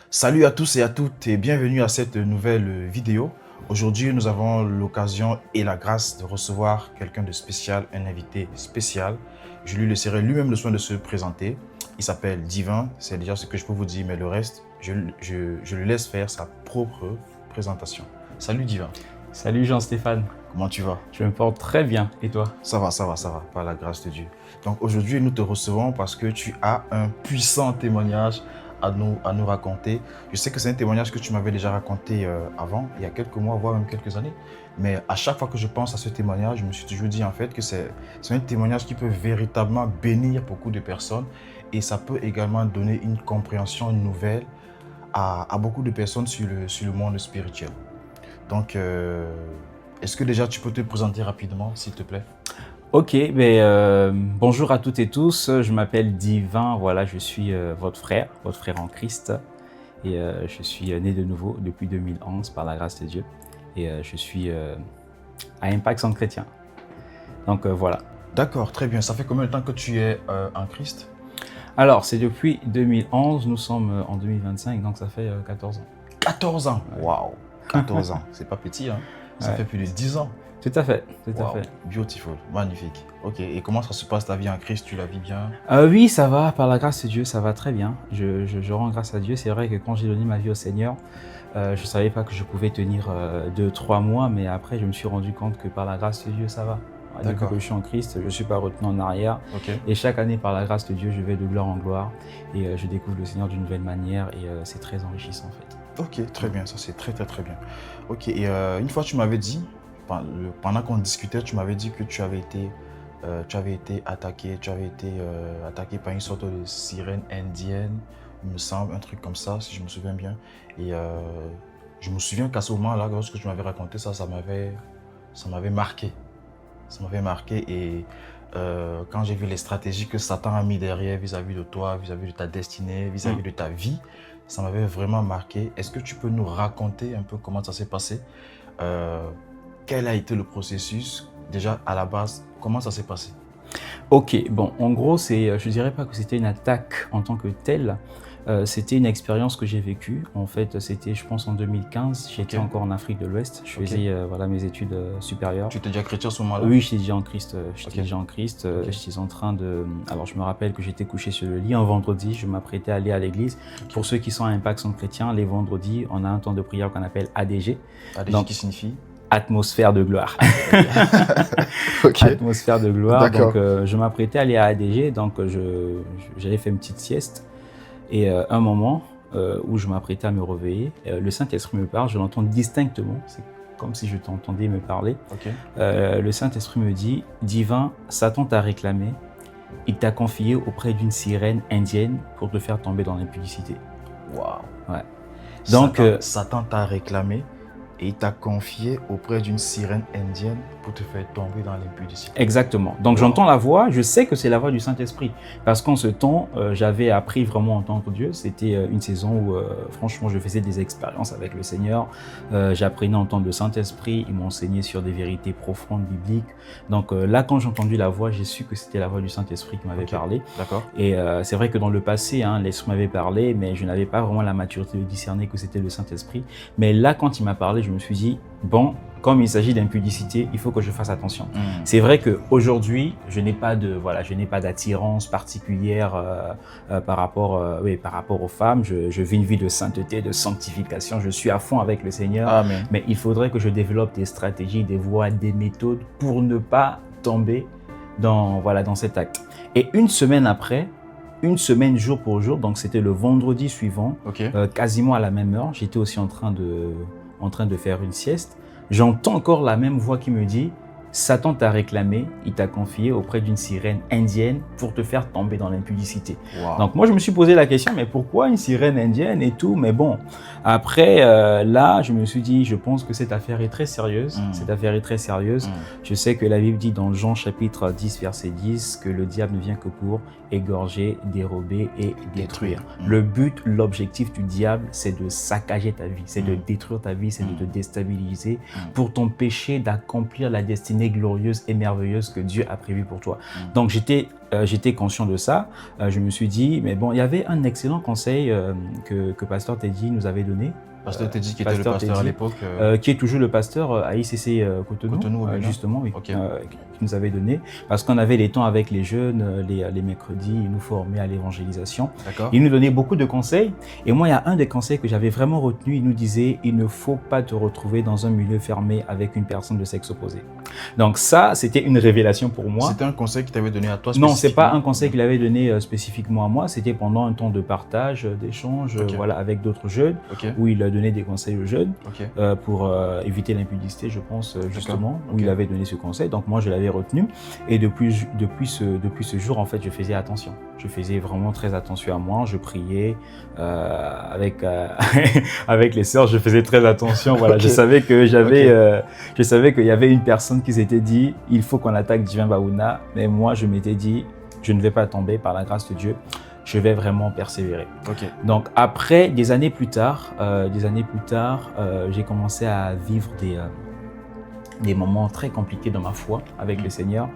Salut à tous et à toutes et bienvenue à cette nouvelle vidéo. Aujourd'hui, nous avons l'occasion et la grâce de recevoir quelqu'un de spécial, un invité spécial. Je lui laisserai lui-même le soin de se présenter. Il s'appelle Divin, c'est déjà ce que je peux vous dire, mais le reste, je lui laisse faire sa propre présentation. Salut Divin. Salut Jean-Stéphane, Comment tu vas? je me porte très bien. Et toi? Ça va, par la grâce de Dieu. Donc aujourd'hui, nous te recevons parce que tu as un puissant témoignage à nous raconter. Je sais que c'est un témoignage que tu m'avais déjà raconté avant, il y a quelques mois, voire même quelques années. Mais à chaque fois que je pense à ce témoignage, je me suis toujours dit en fait que c'est un témoignage qui peut véritablement bénir beaucoup de personnes et ça peut également donner une compréhension nouvelle à beaucoup de personnes sur le monde spirituel. Donc, est-ce que déjà tu peux te présenter rapidement, s'il te plaît? Ok, bonjour à toutes et tous, je m'appelle Divin, voilà, je suis votre frère en Christ. Et je suis né de nouveau depuis 2011 par la grâce de Dieu. Et je suis à Impact Centre Chrétien. Donc voilà. D'accord, très bien. Ça fait combien de temps que tu es en Christ? Alors, c'est depuis 2011, nous sommes en 2025, donc ça fait 14 ans. 14 ans. Ouais. Waouh, 14 ans. C'est pas petit, hein? Ça fait plus de 10 ans. Tout à fait, tout à Wow. fait. Beautiful, magnifique. Ok, et comment ça se passe ta vie en Christ? Tu la vis bien? Oui, ça va, par la grâce de Dieu, ça va très bien. Je rends grâce à Dieu. C'est vrai que quand j'ai donné ma vie au Seigneur, je ne savais pas que je pouvais tenir 2-3 mois, mais après, je me suis rendu compte que par la grâce de Dieu, ça va. Depuis que je suis en Christ, je ne suis pas retenu en arrière. Ok. Et chaque année, par la grâce de Dieu, je vais de gloire en gloire et je découvre le Seigneur d'une nouvelle manière et c'est très enrichissant en fait. Ok, très bien, ça c'est très bien. Ok, et une fois tu m'avais dit, pendant qu'on discutait, tu m'avais dit que tu avais été attaqué par une sorte de sirène indienne, il me semble, un truc comme ça, si je me souviens bien. Et je me souviens qu'à ce moment-là, lorsque tu m'avais raconté ça, ça m'avait marqué. Ça m'avait marqué et quand j'ai vu les stratégies que Satan a mis derrière vis-à-vis de toi, vis-à-vis de ta destinée, vis-à-vis de ta vie, ça m'avait vraiment marqué. Est-ce que tu peux nous raconter un peu comment ça s'est passé? Quel a été le processus? Déjà, à la base, comment ça s'est passé? Ok, bon, en gros, je dirais pas que c'était une attaque en tant que telle. C'était une expérience que j'ai vécue. En fait, c'était, je pense, en 2015. J'étais encore en Afrique de l'Ouest. Je faisais voilà, mes études supérieures. Tu étais déjà chrétien à ce moment-là? Oui, j'étais déjà en Christ. J'étais en train de... Alors, je me rappelle que j'étais couché sur le lit un vendredi. Je m'apprêtais à aller à l'église. Pour ceux qui sont à Impact Centre Chrétien, les vendredis, on a un temps de prière qu'on appelle ADG. ADG Donc, qui signifie? Atmosphère de gloire. Ok. Atmosphère de gloire. D'accord. Donc, je m'apprêtais à aller à ADG. Donc, j'avais fait une petite sieste. Et un moment où je m'apprêtais à me réveiller, le Saint-Esprit me parle, je l'entends distinctement, c'est comme si je t'entendais me parler. Ok. Le Saint-Esprit me dit, Divin, Satan t'a réclamé, il t'a confié auprès d'une sirène indienne pour te faire tomber dans l'impudicité. Waouh. Ouais. Donc, Satan t'a réclamé et il t'a confié auprès d'une sirène indienne pour te faire tomber dans l'impudicité. Exactement. Donc, j'entends la voix, je sais que c'est la voix du Saint-Esprit. Parce qu'en ce temps, j'avais appris vraiment à entendre Dieu. C'était une saison où, franchement, je faisais des expériences avec le Seigneur. J'apprenais à entendre le Saint-Esprit. Il m'enseignait sur des vérités profondes, bibliques. Donc là, quand j'ai entendu la voix, j'ai su que c'était la voix du Saint-Esprit qui m'avait parlé. D'accord. Et c'est vrai que dans le passé, l'Esprit m'avait parlé, mais je n'avais pas vraiment la maturité de discerner que c'était le Saint-Esprit. Mais là, quand il m'a parlé, je me suis dit, bon, comme il s'agit d'impudicité, il faut que je fasse attention. C'est vrai qu'aujourd'hui, je n'ai pas d'attirance particulière par rapport aux femmes. Je vis une vie de sainteté, de sanctification. Je suis à fond avec le Seigneur. Amen. Mais il faudrait que je développe des stratégies, des voies, des méthodes pour ne pas tomber dans cet acte. Et une semaine jour pour jour, donc c'était le vendredi suivant, quasiment à la même heure, j'étais aussi en train de faire une sieste. J'entends encore la même voix qui me dit « Satan t'a réclamé, il t'a confié auprès d'une sirène indienne pour te faire tomber dans l'impudicité. Wow. » Donc moi, je me suis posé la question « Mais pourquoi une sirène indienne et tout ?» Mais bon, après, là, je me suis dit « Je pense que cette affaire est très sérieuse. Je sais que la Bible dit dans Jean chapitre 10, verset 10, que le diable ne vient que pour égorger, dérober et détruire. Le but, l'objectif du diable, c'est de saccager ta vie, c'est de détruire ta vie, c'est de te déstabiliser pour t'empêcher d'accomplir la destinée destinée glorieuse et merveilleuse que Dieu a prévue pour toi. Donc, j'étais conscient de ça. Je me suis dit, mais bon, il y avait un excellent conseil que Pasteur Teddy nous avait donné. Pasteur Teddy, qui était le pasteur Teddy, à l'époque. Qui est toujours le pasteur à ICC Cotonou, justement, oui, Okay. Qui nous avait donné. Parce qu'on avait les temps avec les jeunes, les mercredis, il nous formait à l'évangélisation. D'accord. Il nous donnait beaucoup de conseils. Et moi, il y a un des conseils que j'avais vraiment retenu. Il nous disait, il ne faut pas te retrouver dans un milieu fermé avec une personne de sexe opposé. Donc ça, c'était une révélation pour moi. C'était un conseil qu'il t'avait donné à toi spécifiquement? Non, c'est pas un conseil qu'il avait donné spécifiquement à moi. C'était pendant un temps de partage, d'échange, voilà, avec d'autres jeunes, où il a donné des conseils aux jeunes pour éviter l'impudicité, je pense, justement, où il avait donné ce conseil. Donc moi, je l'avais retenu. Et depuis ce jour, en fait, je faisais attention. Je faisais vraiment très attention à moi. Je priais avec les sœurs. Je faisais très attention. Voilà, je savais que je savais qu'il y avait une personne qui s'était dit, il faut qu'on attaque Divin Baouna. Mais moi, je m'étais dit, je ne vais pas tomber par la grâce de Dieu. Je vais vraiment persévérer. Donc après, des années plus tard, j'ai commencé à vivre des moments très compliqués dans ma foi avec le Seigneur.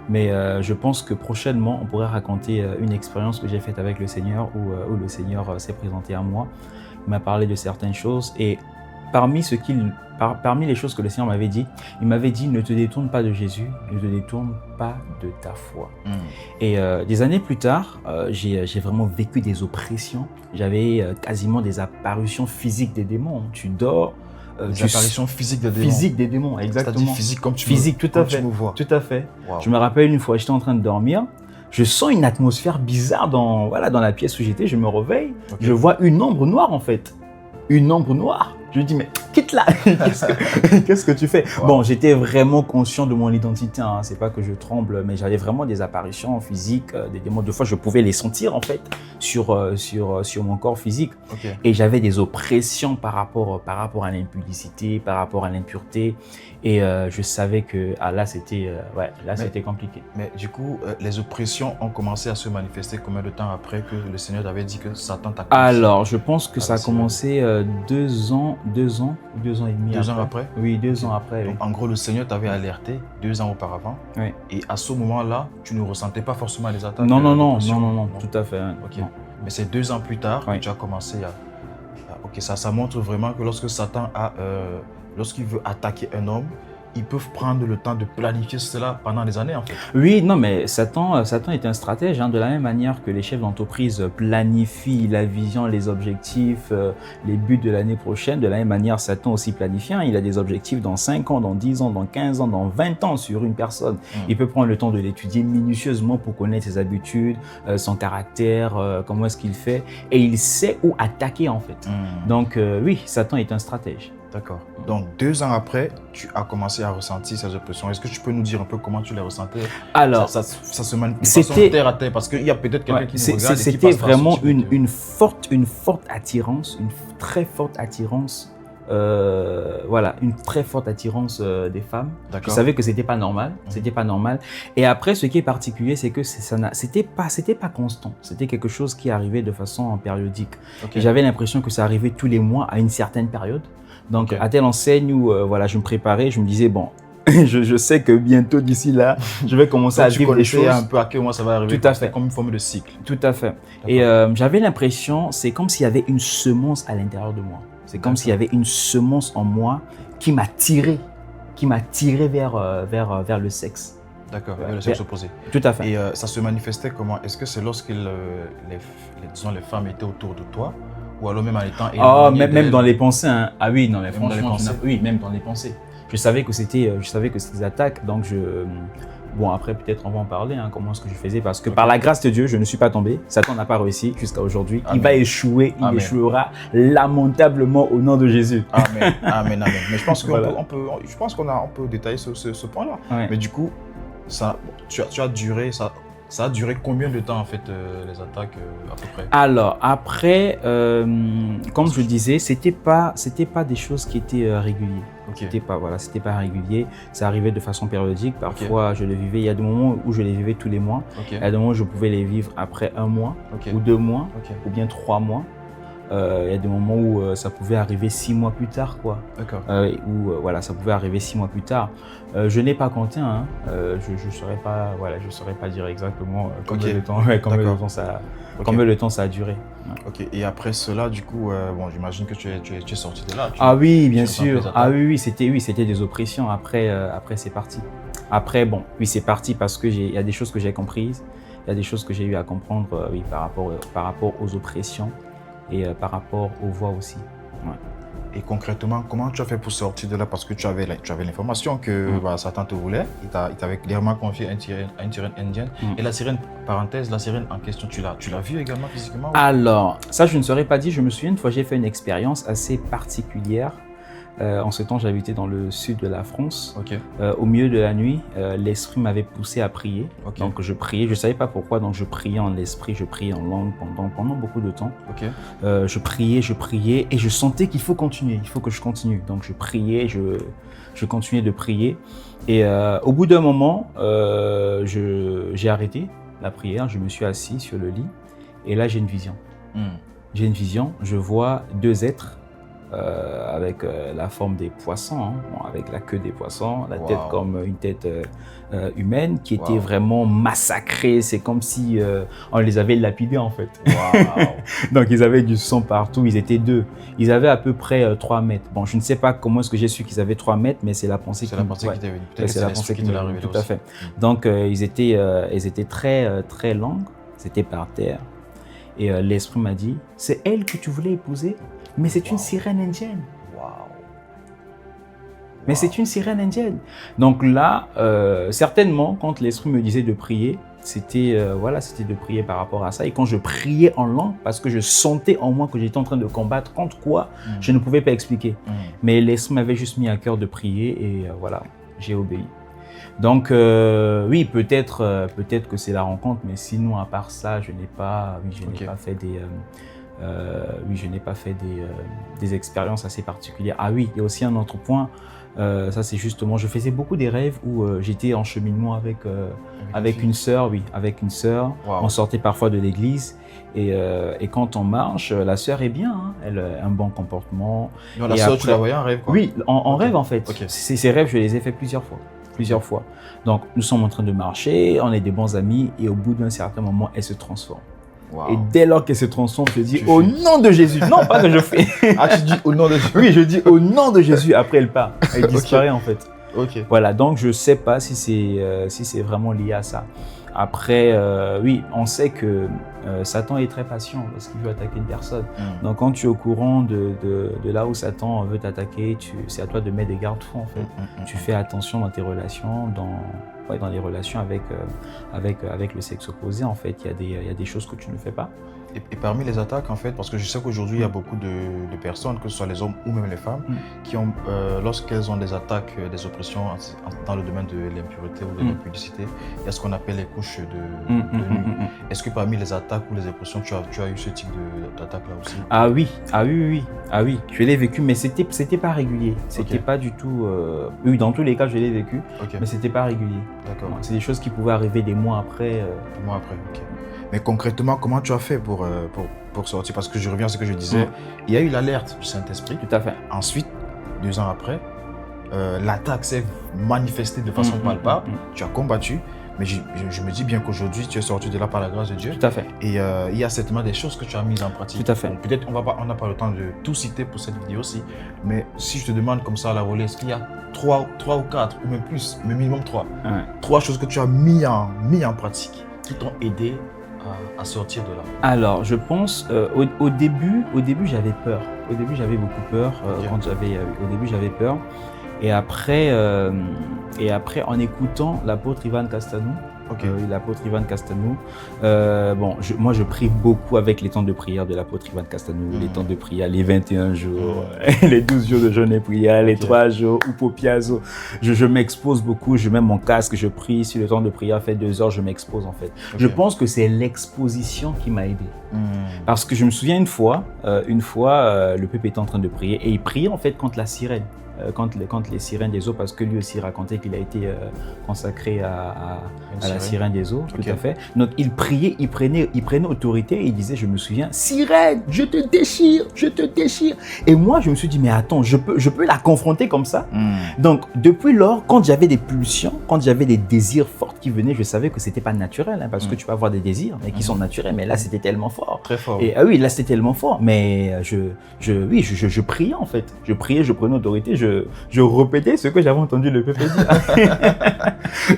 Mais je pense que prochainement, on pourrait raconter une expérience que j'ai faite avec le Seigneur où le Seigneur s'est présenté à moi. Il m'a parlé de certaines choses et parmi les choses que le Seigneur m'avait dit, il m'avait dit, ne te détourne pas de Jésus, ne te détourne pas de ta foi. Et des années plus tard, j'ai vraiment vécu des oppressions. J'avais quasiment des apparitions physiques des démons. Tu dors. Des apparitions physiques des démons. Physiques des démons, exactement. C'est-à-dire physique comme tu physique, tout à fait. Tout à fait. Wow. Je me rappelle une fois, j'étais en train de dormir. Je sens une atmosphère bizarre dans la pièce où j'étais. Je me réveille. Je vois une ombre noire en fait. Une ombre noire. Je lui dis, mais quitte là. Qu'est-ce que tu fais? Bon, j'étais vraiment conscient de mon identité. Hein. C'est pas que je tremble, mais j'avais vraiment des apparitions physiques, des démons. Deux fois, je pouvais les sentir en fait sur mon corps physique. Et j'avais des oppressions par rapport à l'impudicité, par rapport à l'impureté. Et je savais que là, c'était c'était compliqué. Mais du coup, les oppressions ont commencé à se manifester combien de temps après que le Seigneur t'avait dit que Satan t'a commencé? Alors, je pense que ça a commencé 2 ans et demi. 2 ans après? Oui, 2 ans après. Donc, en gros, le Seigneur t'avait alerté 2 ans auparavant. Oui. Et à ce moment-là, tu ne ressentais pas forcément les attaques? Non, tout à fait. Non. Mais c'est 2 ans plus tard que tu as commencé à... ça montre vraiment que lorsque Satan lorsqu'il veut attaquer un homme, ils peuvent prendre le temps de planifier cela pendant des années en fait. Oui, non, mais Satan est un stratège. Hein, de la même manière que les chefs d'entreprise planifient la vision, les objectifs, les buts de l'année prochaine, de la même manière, Satan aussi planifie. Hein, il a des objectifs dans 5 ans, dans 10 ans, dans 15 ans, dans 20 ans sur une personne. Il peut prendre le temps de l'étudier minutieusement pour connaître ses habitudes, son caractère, comment est-ce qu'il fait. Et il sait où attaquer en fait. Donc oui, Satan est un stratège. D'accord. Donc 2 ans après, tu as commencé à ressentir ces oppressions. Est-ce que tu peux nous dire un peu comment tu les ressentais? Alors, ça se manifeste terre à terre parce qu'il y a peut-être quelqu'un qui nous regarde. C'était vraiment une forte attirance, une très forte attirance. Une très forte attirance des femmes. Je savais que c'était pas normal, c'était pas normal. Et après, ce qui est particulier, c'est que c'était pas constant. C'était quelque chose qui arrivait de façon périodique. Et j'avais l'impression que ça arrivait tous les mois à une certaine période. Donc, à telle enseigne où je me préparais, je me disais, bon, je sais que bientôt, d'ici là, je vais commencer à vivre des choses. un peu à quel moment ça va arriver. Tout à fait. Comme une forme de cycle. Tout à fait. Et j'avais l'impression, c'est comme s'il y avait une semence à l'intérieur de moi. C'est comme s'il y avait une semence en moi qui m'a tiré vers le sexe. D'accord, vers le sexe opposé. Tout à fait. Et ça se manifestait comment? Est-ce que c'est lorsque les femmes étaient autour de toi? Ou alors même en étant même dans les pensées. Hein. Ah oui, non, mais franchement, oui, même dans les pensées. Je savais que c'était des attaques, donc bon, après, peut-être on va en parler, hein, comment est-ce que je faisais, parce que par la grâce de Dieu, je ne suis pas tombé. Satan n'a pas réussi jusqu'à aujourd'hui. Il va échouer, il échouera lamentablement au nom de Jésus. Amen, amen, amen. Mais je pense qu'on peut détailler ce point-là. Ouais. Mais du coup, tu as duré, ça a duré combien de temps en fait les attaques à peu près? Alors après, comme je disais, c'était pas des choses qui étaient régulières. C'était pas régulier. Ça arrivait de façon périodique. Parfois, je les vivais. Il y a des moments où je les vivais tous les mois. Il y a des moments où je pouvais les vivre après 1 mois ou 2 mois ou bien 3 mois. Il y a des moments où ça pouvait arriver 6 mois plus tard, quoi. D'accord. Voilà, ça pouvait arriver 6 mois plus tard. Je n'ai pas compté, hein. Je saurais pas, voilà, je saurais pas dire exactement combien de temps, combien de temps ça a duré. Ouais. Ok. Et après cela, du coup, bon, j'imagine que tu es sorti de là. Ah oui, bien tu as sûr. fait Ah oui, c'était des oppressions. Après, c'est parti. Après, bon, oui, c'est parti parce que il y a des choses que j'ai comprises, il y a des choses que j'ai eu à comprendre, oui, par rapport aux oppressions et par rapport aux voix aussi. Ouais. Et concrètement, comment tu as fait pour sortir de là? Parce que tu avais l'information que Satan te voulait, il t'avait clairement confié une sirène indienne. Et la sirène, parenthèse, la sirène en question, tu l'as vue également physiquement? Alors, ça je ne saurais pas dire. Je me souviens une fois, j'ai fait une expérience assez particulière. En ce temps, j'habitais dans le sud de la France. Okay. Au milieu de la nuit, l'esprit m'avait poussé à prier. Okay. Donc je priais, je ne savais pas pourquoi, donc je priais en l'esprit, je priais en langue pendant beaucoup de temps. Okay. Je priais et je sentais qu'il faut continuer, il faut que je continue. Donc je priais, je continuais de prier. Et au bout d'un moment, j'ai arrêté la prière, je me suis assis sur le lit et là j'ai une vision. J'ai une vision, je vois 2 êtres. Avec la forme des poissons, hein, bon, avec la queue des poissons, la tête comme une tête humaine qui était vraiment massacrée. C'est comme si on les avait lapidés en fait. Donc ils avaient du sang partout, ils étaient 2. Ils avaient à peu près 3 mètres. Bon, je ne sais pas comment est-ce que j'ai su qu'ils avaient 3 mètres, mais c'est la pensée qui t'est venue. C'est la pensée qui t'est arrivée. Tout à fait. Donc ils étaient très, très longs, c'était par terre. Et l'esprit m'a dit, c'est elle que tu voulais épouser? Mais c'est une sirène indienne. Mais c'est une sirène indienne. Donc là, certainement, quand l'esprit me disait de prier, c'était de prier par rapport à ça. Et quand je priais en langue, parce que je sentais en moi que j'étais en train de combattre contre quoi, je ne pouvais pas expliquer. Mais l'esprit m'avait juste mis à cœur de prier et voilà, j'ai obéi. Donc oui, peut-être que c'est la rencontre, mais sinon à part ça, je n'ai pas fait des expériences assez particulières. Ah oui, il y a aussi un autre point, ça c'est justement, je faisais beaucoup des rêves où j'étais en cheminement avec une sœur, on sortait parfois de l'église et quand on marche, la sœur est bien, hein, elle a un bon comportement. Non, la sœur, tu la voyais en rêve quoi? Oui, en rêve en fait. Ces rêves, je les ai fait plusieurs fois. Donc nous sommes en train de marcher, on est des bons amis et au bout d'un certain moment, elle se transforme. Et dès lors qu'elle se transforme, je dis au nom de Jésus. Non, pas que je fais. Ah, tu dis au nom de Jésus? Oui, je dis au nom de Jésus. Après, elle part. Elle disparaît en fait. Voilà, donc je ne sais pas si c'est vraiment lié à ça. Après, oui, on sait que Satan est très patient lorsqu'il veut attaquer une personne. Donc quand tu es au courant de là où Satan veut t'attaquer, c'est à toi de mettre des garde-fous en fait. Tu fais attention dans tes relations, dans les relations avec le sexe opposé en fait. Il y a des choses que tu ne fais pas. Et parmi les attaques en fait, parce que je sais qu'aujourd'hui il y a beaucoup de personnes, que ce soit les hommes ou même les femmes, qui ont, lorsqu'elles ont des attaques, des oppressions dans le domaine de l'impureté ou de l'impudicité, il y a ce qu'on appelle les couches de nuit. Est-ce que parmi les attaques ou les oppressions, tu as eu ce type d'attaque là aussi? Ah oui, je l'ai vécu, mais c'était pas régulier. C'était pas du tout. Oui, dans tous les cas, je l'ai vécu, mais c'était pas régulier. D'accord. C'est des choses qui pouvaient arriver des mois après. Des mois après, ok. Mais concrètement, comment tu as fait pour sortir? Parce que je reviens à ce que je disais, il y a eu l'alerte du Saint-Esprit. Tout à fait. Ensuite, 2 ans après, l'attaque s'est manifestée de façon palpable. Tu as combattu, mais je me dis bien qu'aujourd'hui, tu es sorti de là par la grâce de Dieu. Tout à fait. Et il y a certainement des choses que tu as mises en pratique. Tout à fait. Peut-être on n'a pas le temps de tout citer pour cette vidéo-ci, mais si je te demande comme ça à la volée, est-ce qu'il y a 3 ou 4 ou même plus, mais minimum 3, 3 choses que tu as mis en pratique qui t'ont aidé à sortir de là? Alors, je pense, au début, j'avais peur. Au début, j'avais beaucoup peur. Au début, j'avais peur. Et après, en écoutant l'apôtre Ivan Castanou, l'apôtre Ivan Castanou, moi, je prie beaucoup avec les temps de prière de l'apôtre Ivan Castanou, les temps de prière, les 21 jours, les 12 jours de jeûne et prière, les 3 jours, ou popiazo. Je m'expose beaucoup, je mets mon casque, je prie. Si le temps de prière fait 2 heures, je m'expose en fait. Je pense que c'est l'exposition qui m'a aidé. Parce que je me souviens une fois, le peuple était en train de prier et il priait en fait contre la sirène. quand les sirènes des eaux, parce que lui aussi racontait qu'il a été consacré à la sirène des eaux, tout à fait. Donc il priait, il prenait autorité et il disait, je me souviens, sirène, je te déchire. Et moi, je me suis dit, mais attends, je peux la confronter comme ça. Donc depuis lors, quand j'avais des pulsions, quand j'avais des désirs forts qui venaient, je savais que c'était pas naturel, hein, parce que tu peux avoir des désirs mais qui sont naturels, mais là c'était tellement fort. Très fort. Et oui, là c'était tellement fort, mais je priais en fait. Je priais, je prenais autorité, je répétais ce que j'avais entendu le peuple dire.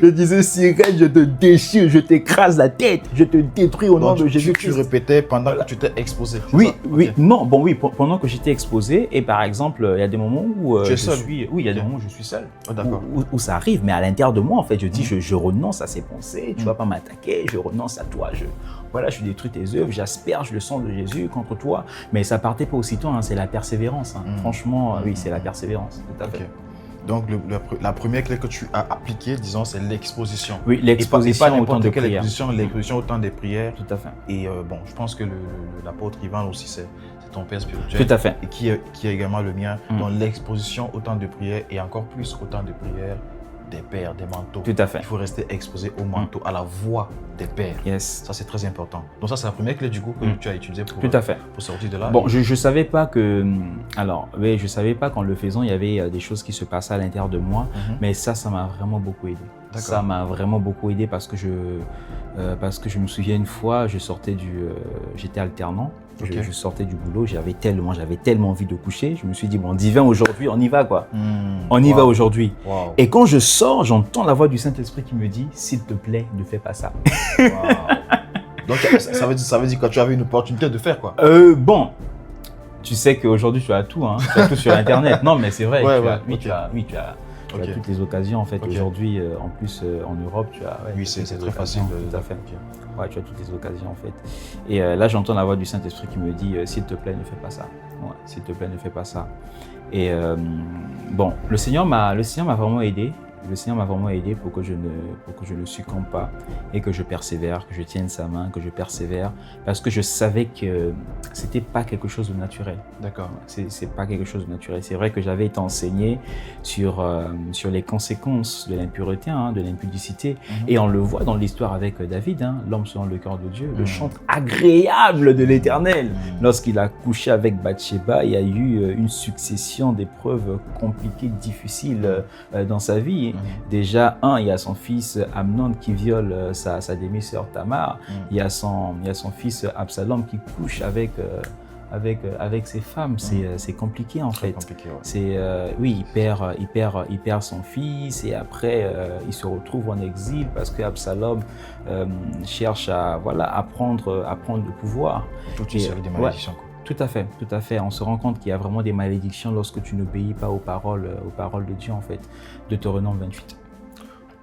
Je disais, sirène, je te déchire, je t'écrase la tête, je te détruis au nom de Jésus. Tu répétais pendant que tu t'es exposé. Oui, oui, non, bon oui, pendant que j'étais exposé, et par exemple, il y a des moments où tu es seul. oui, il y a des moments où je suis seul, d'accord. Où ça arrive, mais à l'intérieur de moi, en fait, je dis, je renonce à ces pensées, tu vas pas m'attaquer, je renonce à toi, je détruis tes œuvres, j'asperge le sang de Jésus contre toi, mais ça partait pas aussitôt, hein, c'est la persévérance, hein. Franchement, oui, c'est la persévérance, tout à fait. Donc, la première clé que tu as appliquée, disons, c'est l'exposition. Oui, l'exposition au temps de prière. L'exposition au temps des prières. Tout à fait. Et bon, je pense que l'apôtre Ivan aussi, c'est ton père spirituel. Tout à fait. Et qui est également le mien. Donc, l'exposition au temps de prière et encore plus au temps de prière des pères, des manteaux. Tout à fait. Il faut rester exposé au manteau, à la voix des pères. Yes. Ça, c'est très important. Donc ça, c'est la première clé du coup que tu as utilisée pour sortir de là. Bon, je savais pas que... Alors, oui, je savais pas qu'en le faisant, il y avait des choses qui se passaient à l'intérieur de moi, mais ça m'a vraiment beaucoup aidé. Ça m'a vraiment beaucoup aidé parce que je me souviens une fois, j'étais alternant. Je sortais du boulot, j'avais tellement envie de coucher. Je me suis dit, bon, divin, aujourd'hui, on y va, quoi. On y va aujourd'hui. Wow. Et quand je sors, j'entends la voix du Saint-Esprit qui me dit, s'il te plaît, ne fais pas ça. Donc, ça veut dire que tu avais une opportunité de faire, quoi. Bon, tu sais qu'aujourd'hui, tu as tout, hein. Tu as tout sur Internet. Non, mais c'est vrai. Tu as toutes les occasions, en fait. Aujourd'hui, en plus, en Europe, tu as... oui, c'est très facile. Tout à fait. Ouais, tu as toutes les occasions en fait. Et là, j'entends la voix du Saint-Esprit qui me dit s'il te plaît, ne fais pas ça. Ouais, s'il te plaît, ne fais pas ça. Et bon, le Seigneur m'a vraiment aidé. Le Seigneur m'a vraiment aidé pour que je ne succombe pas et que je persévère, que je tienne sa main, que je persévère, parce que je savais que c'était pas quelque chose de naturel. D'accord. C'est pas quelque chose de naturel. C'est vrai que j'avais été enseigné sur les conséquences de l'impureté, hein, de l'impudicité, et on le voit dans l'histoire avec David, hein, l'homme selon le cœur de Dieu, le chant agréable de l'Éternel. Lorsqu'il a couché avec Bathsheba, il y a eu une succession d'épreuves compliquées, difficiles dans sa vie. Déjà, il y a son fils Amnon qui viole sa demi-sœur Tamar. Il y a son fils Absalom qui couche avec ses femmes. C'est compliqué en fait. Compliqué, ouais. Oui, il perd son fils et après il se retrouve en exil parce que Absalom cherche à prendre le pouvoir. Toute une série de malédictions. Tout à fait. On se rend compte qu'il y a vraiment des malédictions lorsque tu n'obéis pas aux paroles de Dieu, en fait. Deutéronome 28.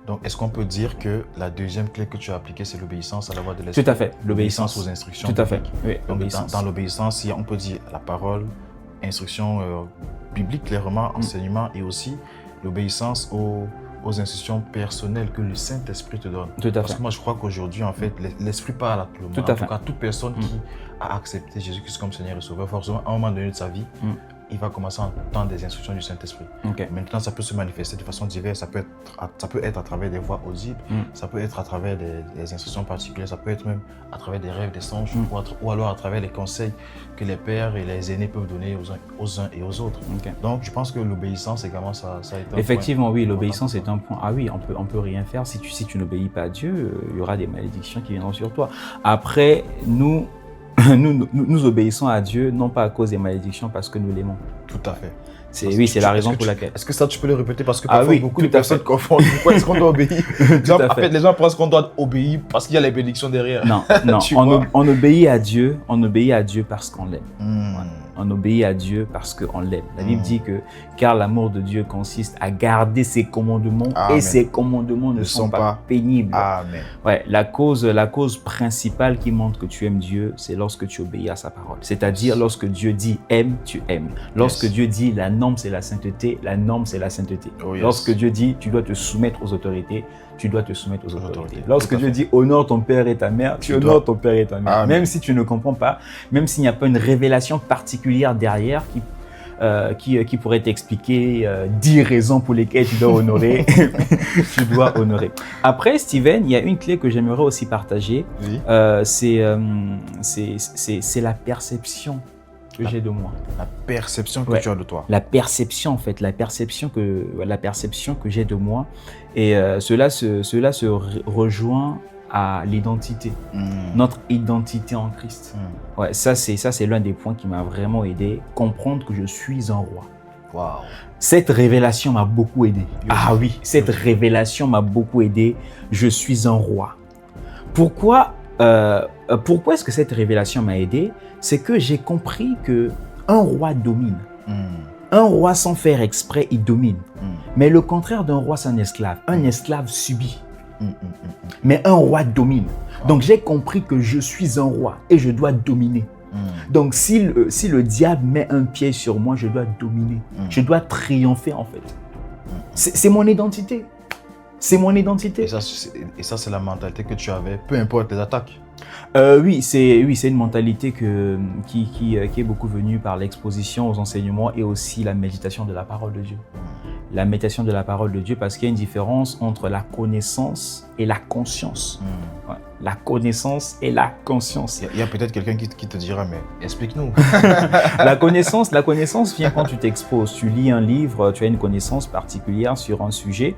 Donc, est-ce qu'on peut dire que la deuxième clé que tu as appliquée, c'est l'obéissance à la voix de l'Esprit? Tout à fait, l'obéissance aux instructions. Tout à fait, oui. Donc, dans l'obéissance, on peut dire la parole, instruction biblique, clairement, enseignement, et aussi l'obéissance aux instructions personnelles que le Saint-Esprit te donne. Tout à fait. Parce que moi, je crois qu'aujourd'hui, en fait, l'Esprit parle à tout le monde. Tout à fait. En tout cas, toute personne qui a accepté Jésus-Christ comme Seigneur et Sauveur, forcément, à un moment donné de sa vie, il va commencer à entendre des instructions du Saint-Esprit. Maintenant, ça peut se manifester de façon diverse. Ça peut être à travers des voix audibles, ça peut être à travers des instructions particulières, ça peut être même à travers des rêves, des songes, ou alors à travers les conseils que les pères et les aînés peuvent donner aux uns et aux autres. Donc, je pense que l'obéissance également, ça a été un effectivement, oui, l'obéissance est un point. Ah oui, on peut rien faire. Si tu n'obéis pas à Dieu, il y aura des malédictions qui viendront sur toi. Après, nous obéissons à Dieu, non pas à cause des malédictions, parce que nous l'aimons. Tout à fait. C'est la raison pour laquelle. Est-ce que ça, tu peux le répéter? Parce que parfois, beaucoup de personnes confondent. Pourquoi est-ce qu'on doit obéir? En fait, les gens pensent qu'on doit obéir parce qu'il y a les bénédictions derrière. Non. On obéit à Dieu parce qu'on l'aime. On obéit à Dieu parce qu'on l'aime. La Bible dit que car l'amour de Dieu consiste à garder ses commandements. Amen. Et ses commandements ne sont pas pénibles. Amen. Ouais, la cause principale qui montre que tu aimes Dieu, c'est lorsque tu obéis à sa parole. C'est-à-dire lorsque Dieu dit aime, tu aimes. Lorsque Dieu dit la norme c'est la sainteté, la norme c'est la sainteté. Lorsque Dieu dit tu dois te soumettre aux autorités, tu dois te soumettre aux autorités. Lorsque Dieu dit honore ton père et ta mère, tu honores ton père et ta mère. Amen. Même si tu ne comprends pas, même s'il n'y a pas une révélation particulière derrière qui pourrait t'expliquer 10 raisons pour lesquelles tu dois honorer. Tu dois honorer. Après, Steven, il y a une clé que j'aimerais aussi partager. Oui. C'est la perception que j'ai de moi. La perception que tu as de toi. La perception, en fait, la perception que j'ai de moi. Et cela se rejoint à l'identité, notre identité en Christ. Ouais, ça c'est l'un des points qui m'a vraiment aidé, comprendre que je suis un roi. Wow. Cette révélation m'a beaucoup aidé. Ah oui, cette révélation m'a beaucoup aidé. Je suis un roi. Pourquoi est-ce que cette révélation m'a aidé? C'est que j'ai compris que un roi domine. Un roi, sans faire exprès, il domine. Mais le contraire d'un roi, c'est un esclave. Un esclave subit. Mais un roi domine. Donc j'ai compris que je suis un roi et je dois dominer. Donc si le diable met un pied sur moi, je dois dominer. Je dois triompher en fait. C'est mon identité. C'est mon identité. Et ça, c'est la mentalité que tu avais, peu importe les attaques. Oui, c'est une mentalité qui est beaucoup venue par l'exposition aux enseignements et aussi la méditation de la parole de Dieu. La méditation de la parole de Dieu, parce qu'il y a une différence entre la connaissance et la conscience. Ouais, la connaissance et la conscience. Il y a peut-être quelqu'un qui te dira, mais explique-nous. La connaissance vient quand tu t'exposes. Tu lis un livre, tu as une connaissance particulière sur un sujet.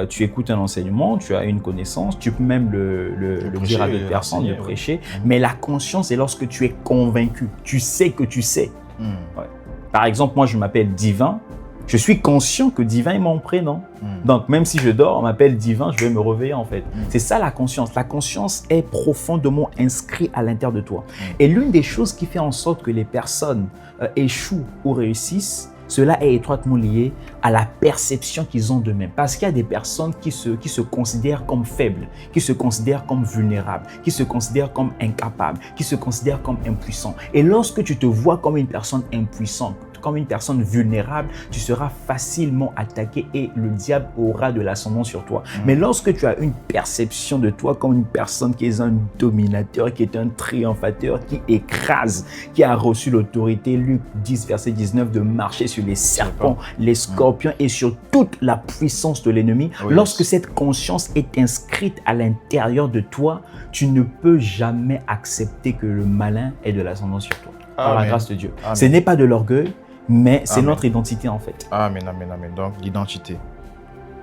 Tu écoutes un enseignement, tu as une connaissance. Tu peux même le dire à d'autres personnes, le prêcher. Mais la conscience, c'est lorsque tu es convaincu. Tu sais que tu sais. Ouais. Par exemple, moi, je m'appelle Divin. Je suis conscient que Divin est mon prénom. Donc, même si je dors, on m'appelle Divin, je vais me réveiller en fait. C'est ça la conscience. La conscience est profondément inscrite à l'intérieur de toi. Et l'une des choses qui fait en sorte que les personnes échouent ou réussissent, cela est étroitement lié à la perception qu'ils ont d'eux-mêmes. Parce qu'il y a des personnes qui se considèrent comme faibles, qui se considèrent comme vulnérables, qui se considèrent comme incapables, qui se considèrent comme impuissants. Et lorsque tu te vois comme une personne impuissante, comme une personne vulnérable, tu seras facilement attaqué et le diable aura de l'ascendant sur toi. Mais lorsque tu as une perception de toi comme une personne qui est un dominateur, qui est un triomphateur, qui écrase, qui a reçu l'autorité, Luc 10, verset 19, de marcher sur les serpents, les scorpions et sur toute la puissance de l'ennemi, lorsque cette conscience est inscrite à l'intérieur de toi, tu ne peux jamais accepter que le malin ait de l'ascendant sur toi. Par la grâce de Dieu. Amen. Ce n'est pas de l'orgueil, mais c'est notre identité en fait. Amen, amen, amen. Donc l'identité.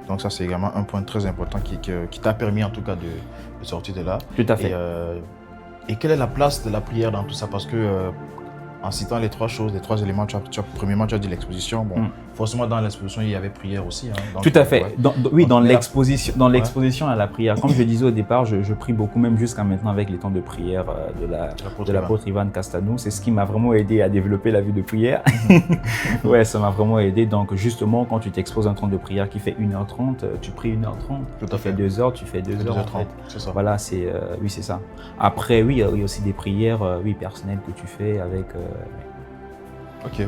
Donc ça c'est également un point très important qui t'a permis en tout cas de sortir de là. Tout à fait. Et quelle est la place de la prière dans tout ça? Parce que en citant les trois choses, les trois éléments, premièrement tu as dit l'exposition. Bon, forcément dans l'exposition il y avait prière aussi. Hein, donc, tout à fait. Ouais. Dans l'exposition à la prière. Comme je disais au départ, je prie beaucoup, même jusqu'à maintenant avec les temps de prière de l'apôtre Ivan Castanou. C'est ce qui m'a vraiment aidé à développer la vie de prière. Ouais, ça m'a vraiment aidé. Donc justement, quand tu t'exposes à un temps de prière qui fait 1h30, tu pries 1h30. Tout à fait. 2h, tu fais 2h. En fait. C'est ça. Voilà, oui, c'est ça. Après, oui, il y a aussi des prières personnelles que tu fais avec... Ok.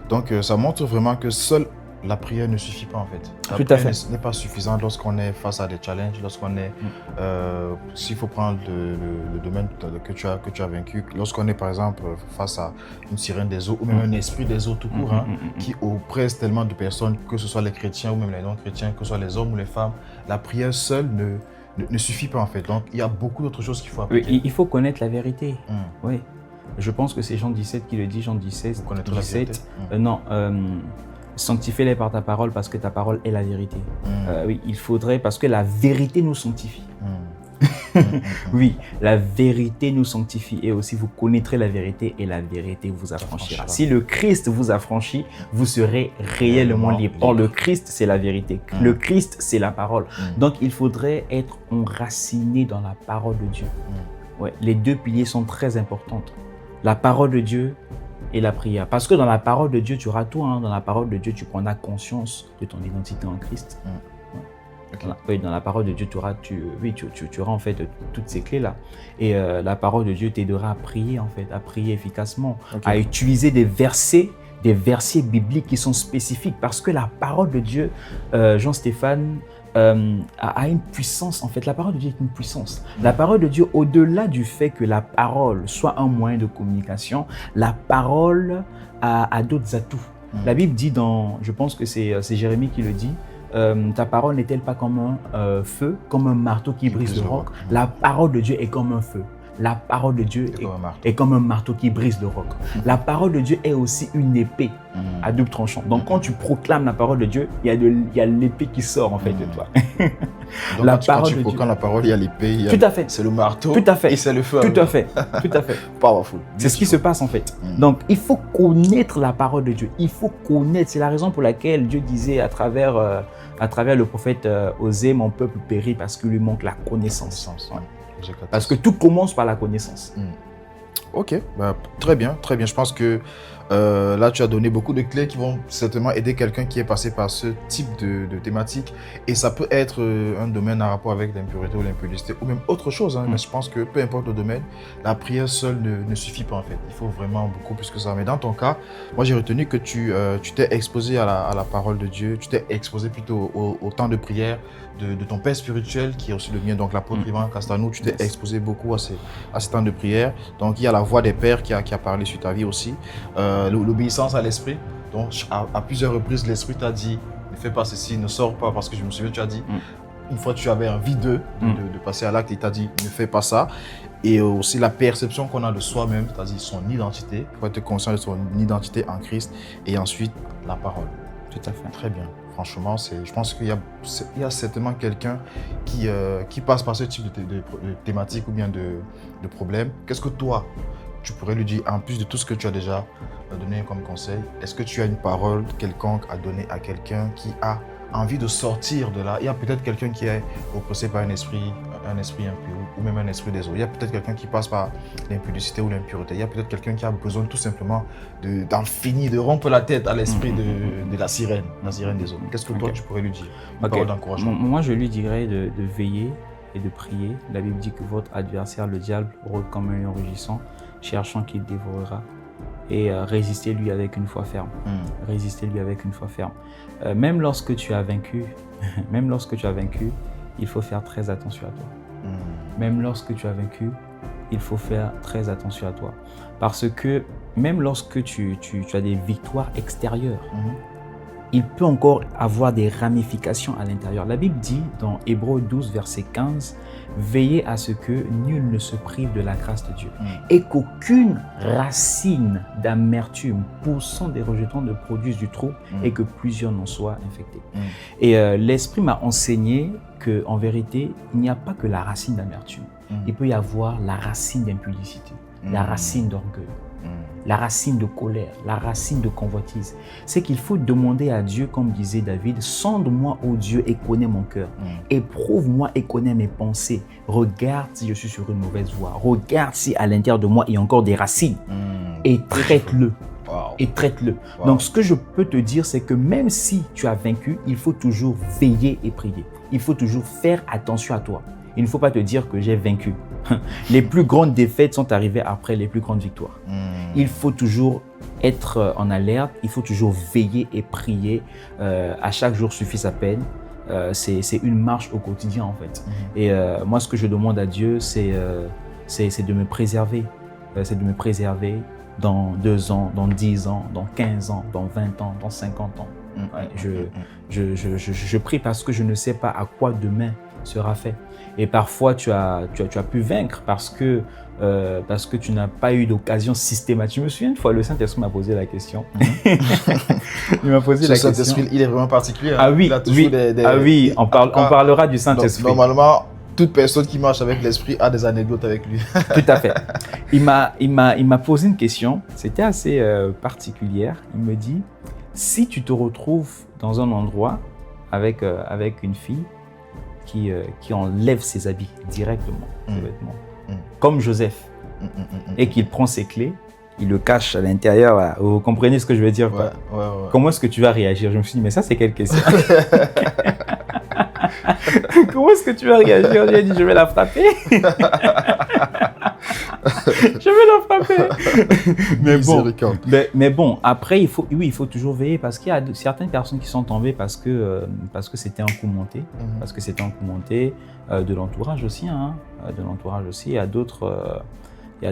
Donc, ça montre vraiment que seule la prière ne suffit pas en fait. La Tout à fait. n'est pas suffisante lorsqu'on est face à des challenges, lorsqu'on est, s'il faut prendre le domaine que tu as vaincu, lorsqu'on est par exemple face à une sirène des eaux ou même un esprit des eaux tout court, qui oppresse tellement de personnes, que ce soit les chrétiens ou même les non-chrétiens, que ce soit les hommes ou les femmes, la prière seule ne suffit pas en fait. Donc, il y a beaucoup d'autres choses qu'il faut appliquer. Oui, il faut connaître la vérité. Oui. Je pense que c'est Jean 17 qui le dit, Jean 17. Vous connaissez la vérité. Sanctifie-les par ta parole parce que ta parole est la vérité. Oui, il faudrait, parce que la vérité nous sanctifie. Oui, la vérité nous sanctifie et aussi vous connaîtrez la vérité et la vérité vous affranchira. Si le Christ vous affranchit, vous serez réellement libre. Or, le Christ, c'est la vérité. Le Christ, c'est la parole. Donc, il faudrait être enraciné dans la parole de Dieu. Ouais, les deux piliers sont très importants. La parole de Dieu et la prière. Parce que dans la parole de Dieu, tu auras tout. Dans la parole de Dieu, tu prendras conscience de ton identité en Christ. Okay. Dans la parole de Dieu, tu auras en fait toutes ces clés-là. Et la parole de Dieu t'aidera à prier en fait, à prier efficacement, à utiliser des versets bibliques qui sont spécifiques. Parce que la parole de Dieu, Jean-Stéphane, a une puissance. En fait, la parole de Dieu est une puissance. La parole de Dieu, au-delà du fait que la parole soit un moyen de communication, la parole a d'autres atouts. La Bible dit je pense que c'est Jérémie qui le dit, ta parole n'est-elle pas comme un feu, comme un marteau qui brise le roc? La parole de Dieu est comme un feu. La parole de Dieu est comme un marteau qui brise le roc. La parole de Dieu est aussi une épée à double tranchant. Donc, quand tu proclames la parole de Dieu, il y a l'épée qui sort en fait de toi. Donc, quand tu proclames la parole, il y a l'épée, tout à fait. C'est le marteau, tout à fait. Et c'est le feu. Tout à fait. Tout à fait. Powerful. C'est ce qui se passe en fait. Donc, il faut connaître la parole de Dieu. Il faut connaître. C'est la raison pour laquelle Dieu disait à travers le prophète Osée, mon peuple périt parce qu'il lui manque la connaissance. Parce que tout commence par la connaissance. Ok, très bien, très bien. Je pense que là, tu as donné beaucoup de clés qui vont certainement aider quelqu'un qui est passé par ce type de thématique. Et ça peut être un domaine en rapport avec l'impureté ou l'impudicité ou même autre chose. Mais je pense que peu importe le domaine, la prière seule ne suffit pas en fait. Il faut vraiment beaucoup plus que ça. Mais dans ton cas, moi j'ai retenu que tu t'es exposé à la parole de Dieu. Tu t'es exposé plutôt au temps de prière de ton père spirituel qui est aussi le mien, donc l'apôtre Ivan Castanou. Tu t'es exposé beaucoup à ces temps de prière. Donc il y a la voix des pères qui a parlé sur ta vie aussi. L'obéissance à l'esprit. Donc à plusieurs reprises, l'esprit t'a dit ne fais pas ceci, ne sors pas, parce que je me souviens, tu as dit une fois tu avais envie de passer à l'acte, il t'a dit ne fais pas ça. Et aussi la perception qu'on a de soi-même, c'est-à-dire son identité. Il faut être conscient de son identité en Christ. Et ensuite la parole. Tout à fait. Très bien. Franchement, je pense qu'il y a certainement quelqu'un qui passe par ce type de thématique ou bien de problème. Qu'est-ce que toi, tu pourrais lui dire, en plus de tout ce que tu as déjà donné comme conseil, est-ce que tu as une parole quelconque à donner à quelqu'un qui a envie de sortir de là? Il y a peut-être quelqu'un qui est oppressé par un esprit impur ou même un esprit des eaux. Il y a peut-être quelqu'un qui passe par l'impudicité ou l'impureté. Il y a peut-être quelqu'un qui a besoin tout simplement d'en finir, de rompre la tête à l'esprit de la sirène des eaux. Qu'est-ce que toi tu pourrais lui dire? Une parole d'encouragement. Moi, je lui dirais de veiller et de prier. La Bible dit que votre adversaire, le diable, rôde comme un lion rugissant, cherchant qu'il dévorera. Et résistez-lui avec une foi ferme. Résistez-lui avec une foi ferme. Même lorsque tu as vaincu, il faut faire très attention à toi. Même lorsque tu as vaincu, il faut faire très attention à toi. Parce que même lorsque tu as des victoires extérieures, il peut encore avoir des ramifications à l'intérieur. La Bible dit dans Hébreux 12, verset 15, « Veillez à ce que nul ne se prive de la grâce de Dieu et qu'aucune racine d'amertume poussant des rejetons ne produise du trouble et que plusieurs n'en soient infectés. » Et l'Esprit m'a enseigné qu'en vérité, il n'y a pas que la racine d'amertume. Il peut y avoir la racine d'impudicité, la racine d'orgueil, la racine de colère, la racine de convoitise. C'est qu'il faut demander à Dieu, comme disait David, « Sonde-moi, ô Dieu, et connais mon cœur. Éprouve-moi et connais mes pensées. Regarde si je suis sur une mauvaise voie. Regarde si à l'intérieur de moi il y a encore des racines. Et traite-le. » Et traite-le. Donc, ce que je peux te dire, c'est que même si tu as vaincu, il faut toujours veiller et prier. Il faut toujours faire attention à toi. Il ne faut pas te dire que j'ai vaincu. Les plus grandes défaites sont arrivées après les plus grandes victoires. Il faut toujours être en alerte, il faut toujours veiller et prier. À chaque jour suffit sa peine. C'est une marche au quotidien en fait. Et moi, ce que je demande à Dieu, c'est de me préserver. C'est de me préserver dans 2 ans, dans 10 ans, dans 15 ans, dans 20 ans, dans 50 ans. Je prie parce que je ne sais pas à quoi demain sera fait. Et parfois, tu as pu vaincre parce que tu n'as pas eu d'occasion systématique. Je me souviens une fois, le Saint-Esprit m'a posé la question. Il m'a posé la question. Le Saint-Esprit, il est vraiment particulier. Ah oui, on parlera du Saint-Esprit. Normalement, toute personne qui marche avec l'Esprit a des anecdotes avec lui. Tout à fait. Il m'a posé une question, c'était assez particulière. Il me dit, si tu te retrouves dans un endroit avec une fille qui enlève ses habits directement, ses vêtements, comme Joseph, et qu'il prend ses clés, il le cache à l'intérieur. Voilà. Vous comprenez ce que je veux dire, quoi? Comment est-ce que tu vas réagir? Je me suis dit, mais ça, c'est quelle question? Comment est-ce que tu vas réagir? J'ai dit, je vais la frapper. Je vais le frapper. Miséricorde. Mais bon, après, il faut toujours veiller parce qu'il y a certaines personnes qui sont tombées parce que c'était un coup monté. Parce que c'était un coup monté de l'entourage aussi. Hein, de l'entourage aussi. Il y a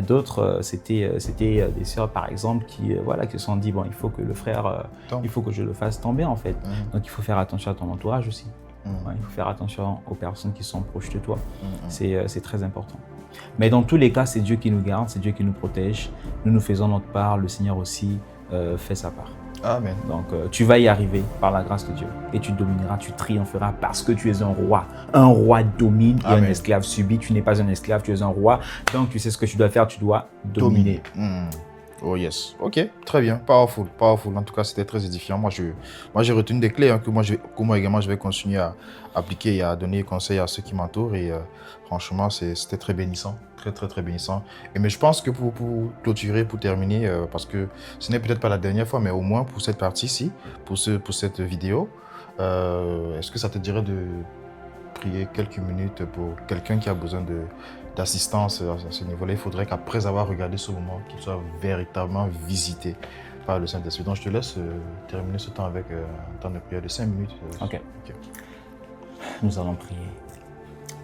d'autres, c'était des sœurs par exemple qui se sont dit bon, il faut que le frère, il faut que je le fasse tomber en fait. Donc il faut faire attention à ton entourage aussi. Ouais, il faut faire attention aux personnes qui sont proches de toi. C'est très important. Mais dans tous les cas, c'est Dieu qui nous garde, c'est Dieu qui nous protège. Nous faisons notre part, le Seigneur aussi fait sa part. Amen. Donc tu vas y arriver par la grâce de Dieu. Et tu domineras, tu triompheras parce que tu es un roi. Un roi domine et un esclave subit. Tu n'es pas un esclave, tu es un roi. Donc tu sais ce que tu dois faire, tu dois dominer. Oh yes, ok, très bien, powerful. En tout cas, c'était très édifiant. Moi, j'ai retenu des clés que moi également je vais continuer à appliquer et à donner conseils à ceux qui m'entourent. Et franchement, c'était très bénissant, très bénissant. Mais je pense que pour clôturer, pour terminer, parce que ce n'est peut-être pas la dernière fois, mais au moins pour cette partie-ci, pour cette vidéo, est-ce que ça te dirait de prier quelques minutes pour quelqu'un qui a besoin d'assistance à ce niveau-là? Il faudrait qu'après avoir regardé ce moment, qu'il soit véritablement visité par le Saint-Esprit. Donc je te laisse terminer ce temps avec un temps de prière de 5 minutes. Ok. Nous allons prier.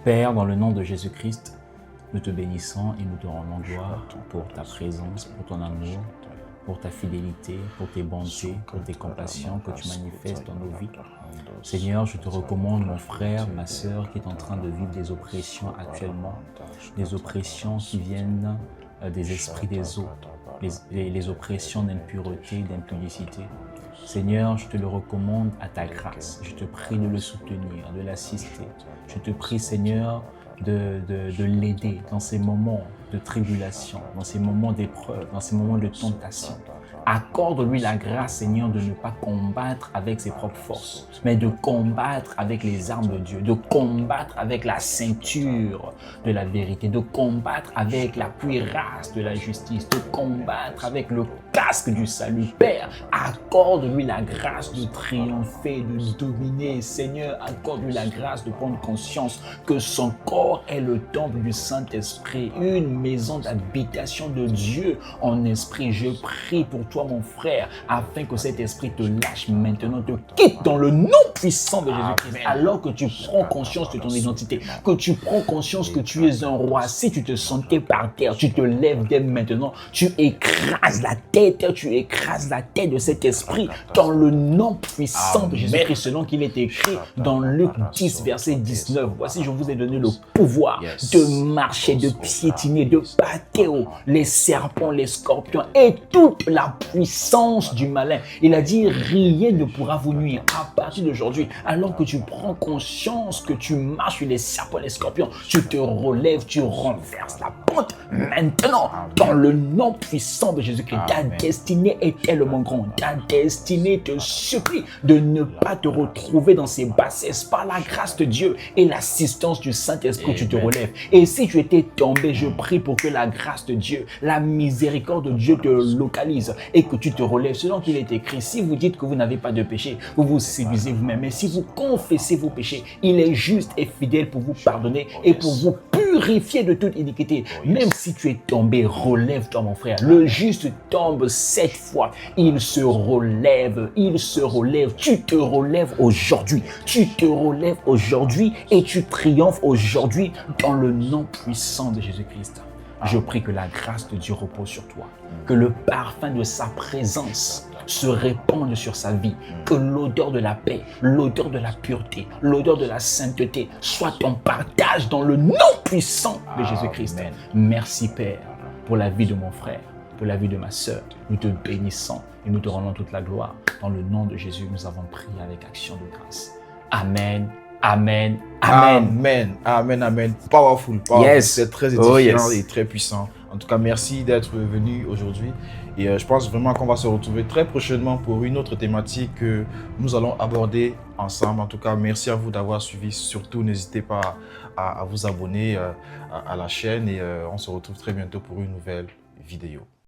Père, dans le nom de Jésus-Christ, nous te bénissons et nous te rendons gloire pour ta présence, pour ton amour, pour ta fidélité, pour tes bontés, pour tes compassions que tu manifestes dans nos vies. Seigneur, je te recommande mon frère, ma sœur qui est en train de vivre des oppressions actuellement, des oppressions qui viennent des esprits des eaux, les oppressions d'impureté, d'impudicité. Seigneur, je te le recommande à ta grâce. Je te prie de le soutenir, de l'assister. Je te prie, Seigneur, de l'aider dans ces moments de tribulation, dans ces moments d'épreuve, dans ces moments de tentation. Accorde-lui la grâce, Seigneur, de ne pas combattre avec ses propres forces, mais de combattre avec les armes de Dieu, de combattre avec la ceinture de la vérité, de combattre avec la cuirasse de la justice, de combattre avec le casque du salut. Père, accorde-lui la grâce de triompher, de dominer. Seigneur, accorde-lui la grâce de prendre conscience que son corps est le temple du Saint-Esprit, une maison d'habitation de Dieu en esprit. Je prie pour toi, mon frère, afin que cet esprit te lâche maintenant, te quitte dans le nom puissant de Jésus-Christ. Alors que tu prends conscience de ton identité, que tu prends conscience que tu es un roi. Si tu te sentais par terre, tu te lèves dès maintenant, tu écrases la tête de cet esprit dans le nom puissant de Jésus-Christ, selon qu'il est écrit dans Luc 10, verset 19. Voici, je vous ai donné le pouvoir de marcher, de piétiner, de battre les serpents, les scorpions et toute la puissance du malin. Il a dit, rien ne pourra vous nuire à partir d'aujourd'hui. Alors que tu prends conscience que tu marches sur les serpents, les scorpions, tu te relèves, tu renverses la pente. Maintenant, dans le nom puissant de Jésus-Christ, ta destinée est tellement grande. Ta destinée te supplie de ne pas te retrouver dans ces bassesses. Par la grâce de Dieu et l'assistance du Saint-Esprit, tu te relèves. Et si tu étais tombé, je prie pour que la grâce de Dieu, la miséricorde de Dieu te localise et que tu te relèves. Selon qu'il est écrit, si vous dites que vous n'avez pas de péché, vous vous séduisez vous-même. Mais si vous confessez vos péchés, il est juste et fidèle pour vous pardonner et pour vous purifier de toute iniquité. Même si tu es tombé, relève-toi, mon frère. Le juste tombe 7 fois. Il se relève. Tu te relèves aujourd'hui. Tu te relèves aujourd'hui et tu triomphes aujourd'hui dans le nom puissant de Jésus-Christ. Je prie que la grâce de Dieu repose sur toi, que le parfum de sa présence se répande sur sa vie, que l'odeur de la paix, l'odeur de la pureté, l'odeur de la sainteté soit ton partage dans le nom puissant de Jésus-Christ. Merci Père pour la vie de mon frère, pour la vie de ma sœur. Nous te bénissons et nous te rendons toute la gloire. Dans le nom de Jésus, nous avons prié avec action de grâce. Amen. Amen. Powerful. Yes. C'est très édifiant et très puissant. En tout cas, merci d'être venu aujourd'hui. Et je pense vraiment qu'on va se retrouver très prochainement pour une autre thématique que nous allons aborder ensemble. En tout cas, merci à vous d'avoir suivi. Surtout, n'hésitez pas à vous abonner à la chaîne et on se retrouve très bientôt pour une nouvelle vidéo.